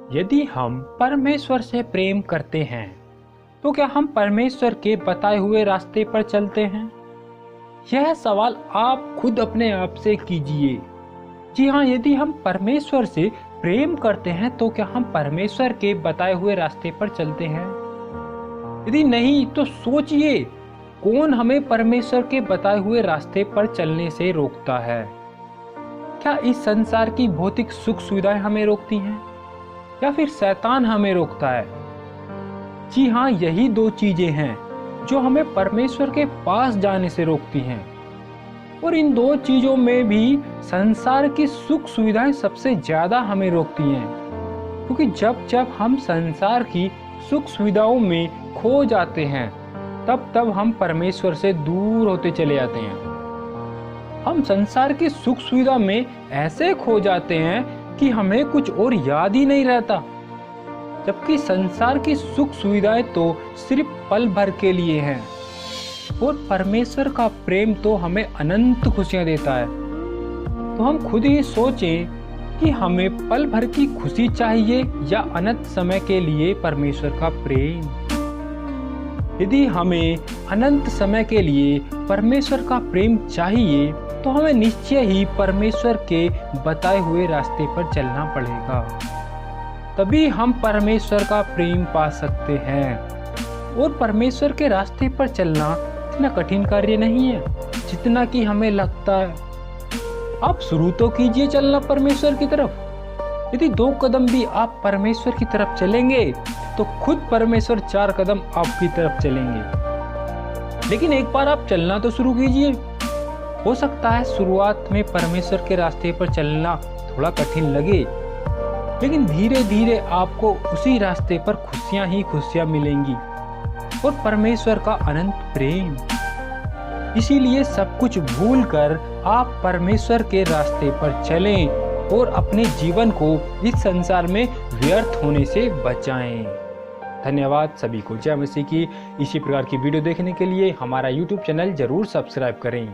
यदि हम परमेश्वर से प्रेम करते हैं तो क्या हम परमेश्वर के बताए हुए रास्ते पर चलते हैं? यह सवाल आप खुद अपने आप से कीजिए। जी हाँ, यदि हम परमेश्वर से प्रेम करते हैं तो क्या हम परमेश्वर के बताए हुए रास्ते पर चलते हैं? यदि नहीं तो सोचिए, कौन हमें परमेश्वर के बताए हुए रास्ते पर चलने से रोकता है? क्या इस संसार की भौतिक सुख सुविधाएं हमें रोकती हैं या फिर शैतान हमें रोकता है? जी हाँ, यही दो चीजें हैं जो हमें परमेश्वर के पास जाने से रोकती हैं। और इन दो चीजों में भी संसार की सुख सुविधाएं सबसे ज्यादा हमें रोकती हैं, क्योंकि जब जब हम संसार की सुख सुविधाओं में खो जाते हैं तब हम परमेश्वर से दूर होते चले जाते हैं। हम संसार की सुख सुविधा में ऐसे खो जाते हैं कि हमें कुछ और याद ही नहीं रहता, जबकि संसार की सुख सुविधाएं तो सिर्फ पल भर के लिए हैं और परमेश्वर का प्रेम तो हमें अनंत खुशियां देता है। तो हम खुद ही सोचें कि हमें पल भर की खुशी चाहिए या अनंत समय के लिए परमेश्वर का प्रेम। यदि हमें अनंत समय के लिए परमेश्वर का प्रेम चाहिए तो हमें निश्चय ही परमेश्वर के बताए हुए रास्ते पर चलना पड़ेगा, तभी हम परमेश्वर का प्रेम पा सकते हैं। और परमेश्वर के रास्ते पर चलना इतना कठिन कार्य नहीं है जितना कि हमें लगता है। आप शुरू तो कीजिए चलना परमेश्वर की तरफ। यदि 2 कदम भी आप परमेश्वर की तरफ चलेंगे तो खुद परमेश्वर 4 कदम आपकी तरफ चलेंगे। लेकिन एक बार आप चलना तो शुरू कीजिए। हो सकता है शुरुआत में परमेश्वर के रास्ते पर चलना थोड़ा कठिन लगे, लेकिन धीरे धीरे आपको उसी रास्ते पर खुशियां ही खुशियां मिलेंगी और परमेश्वर का अनंत प्रेम। इसीलिए सब कुछ भूलकर आप परमेश्वर के रास्ते पर चलें और अपने जीवन को इस संसार में व्यर्थ होने से बचाएं। धन्यवाद सभी को। जय मसीह की। इसी प्रकार की वीडियो देखने के लिए हमारा YouTube चैनल जरूर सब्सक्राइब करें।